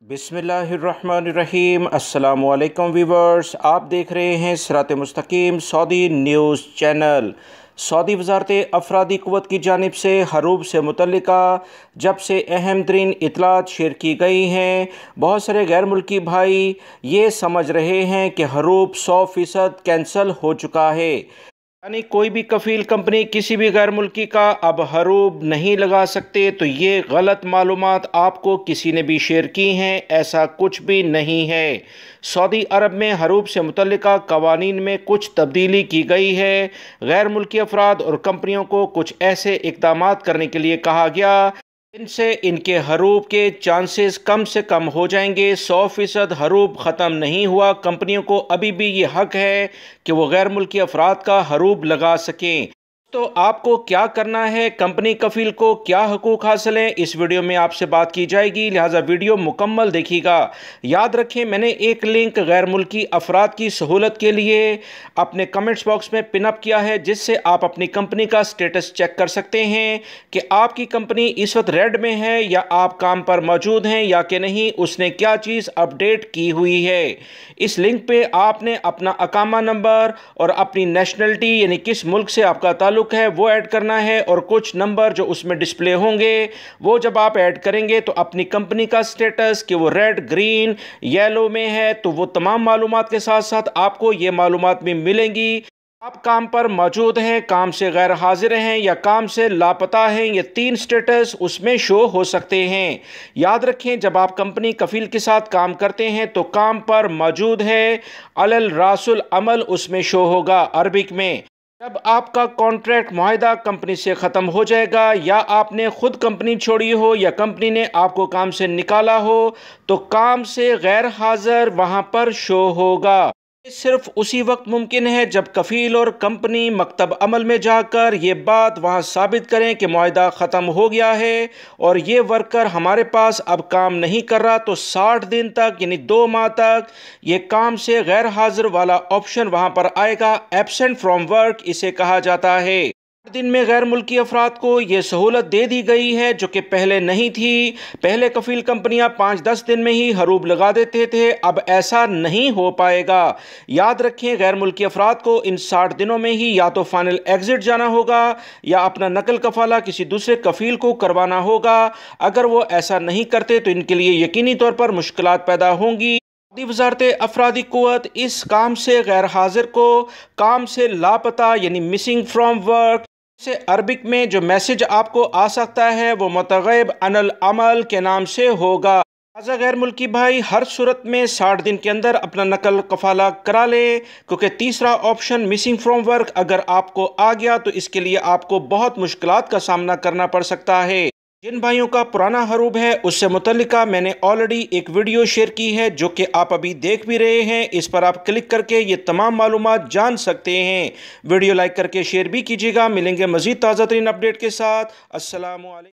बिस्मिल्लाहिर्रहमानिर्रहीम। अस्सलामुअलैकुम वीवर्स, आप देख रहे हैं सिरात मुस्तकीम सऊदी न्यूज़ चैनल। सऊदी वज़ारत अफरादी क़ुव्वत की जानिब से हरूब से मुतल्लिका जब से अहम तरीन इतलात शेयर की गई हैं, बहुत सारे गैर मुल्की भाई ये समझ रहे हैं कि हरूब 100% कैंसल हो चुका है। यानी कोई भी कफ़ील कंपनी किसी भी गैर मुल्की का अब हरूब नहीं लगा सकते। तो ये गलत मालूमात आपको किसी ने भी शेयर की हैं, ऐसा कुछ भी नहीं है। सऊदी अरब में हरूब से मुतल्लिका कवानीन में कुछ तब्दीली की गई है। गैर मुल्की अफराद और कंपनियों को कुछ ऐसे इक़दामात करने के लिए कहा गया इनसे इनके हरूब के चांसेस कम से कम हो जाएंगे। 100% हरूब ख़त्म नहीं हुआ। कंपनियों को अभी भी ये हक है कि वो गैर मुल्की अफराद का हरूब लगा सकें। तो आपको क्या करना है, कंपनी कफ़ील को क्या हकूक़ हासिल हैं, इस वीडियो में आपसे बात की जाएगी, लिहाजा वीडियो मुकम्मल देखिएगा। याद रखें, मैंने एक लिंक गैर मुल्की अफराद की सहूलत के लिए अपने कमेंट्स बॉक्स में पिन अप किया है, जिससे आप अपनी कंपनी का स्टेटस चेक कर सकते हैं कि आपकी कंपनी इस वक्त रेड में है या आप काम पर मौजूद हैं या कि नहीं, उसने क्या चीज़ अपडेट की हुई है। इस लिंक पे आपने अपना अकामा नंबर और अपनी नेशनलिटी यानी किस मुल्क से आपका ताल्लुक है वो ऐड करना है, और कुछ नंबर जो उसमें डिस्प्ले होंगे वो जब आप ऐड करेंगे तो अपनी कंपनी का स्टेटस कि वो रेड, ग्रीन, येलो में है, तो वो तमाम मालूमात के साथ साथ आपको ये मालूमात भी मिलेंगी आप काम पर मौजूद हैं, काम से गैर हाजिर हैं या काम से लापता हैं। ये 3 स्टेटस उसमें शो हो सकते हैं। याद रखें, जब आप कंपनी कफ़ील के साथ काम करते हैं तो काम पर मौजूद है अलल रासुल अमल उसमें शो होगा अरबिक में। जब आपका कॉन्ट्रैक्ट मुआहदा कंपनी से ख़त्म हो जाएगा या आपने ख़ुद कंपनी छोड़ी हो या कंपनी ने आपको काम से निकाला हो, तो काम से गैर हाजिर वहाँ पर शो होगा। सिर्फ उसी वक्त मुमकिन है जब कफ़ील और कंपनी मकतब अमल में जाकर ये बात वहाँ साबित करें कि मुआहदा ख़त्म हो गया है और ये वर्कर हमारे पास अब काम नहीं कर रहा, तो 60 दिन तक यानी 2 माह तक ये काम से गैर हाजिर वाला ऑप्शन वहाँ पर आएगा। एब्सेंट फ्रॉम वर्क इसे कहा जाता है। दिन में गैर मुल्की अफराद को ये सहूलत दे दी गई है जो कि पहले नहीं थी। पहले कफ़ील कंपनियां 5-10 दिन में ही हरूब लगा देते थे, अब ऐसा नहीं हो पाएगा। याद रखें, गैर मुल्की अफराद को इन 60 दिनों में ही या तो फाइनल एग्जिट जाना होगा या अपना नकल कफाला किसी दूसरे कफ़ील को करवाना होगा। अगर वो ऐसा नहीं करते तो इनके लिए यकीनी तौर पर मुश्किलात पैदा होंगी। वज़ारत अफरादी क़ुव्वत इस काम से गैर हाजिर को काम से लापता यानी मिसिंग फ्रॉम वर्क से अरबिक में जो मैसेज आपको आ सकता है वो मुतग़य्यब अनिल अमल के नाम से होगा। लिहाज़ा गैर मुल्की भाई हर सूरत में 60 दिन के अंदर अपना नकल कफाला करा ले, क्योंकि तीसरा ऑप्शन मिसिंग फ्रॉम वर्क अगर आपको आ गया तो इसके लिए आपको बहुत मुश्किलात का सामना करना पड़ सकता है। जिन भाइयों का पुराना हरूब है उससे मुतल्लिका मैंने ऑलरेडी एक वीडियो शेयर की है जो कि आप अभी देख भी रहे हैं। इस पर आप क्लिक करके ये तमाम मालूमात जान सकते हैं। वीडियो लाइक करके शेयर भी कीजिएगा। मिलेंगे मज़ीद ताज़ा तरीन अपडेट के साथ। अस्सलामु अलैकुम।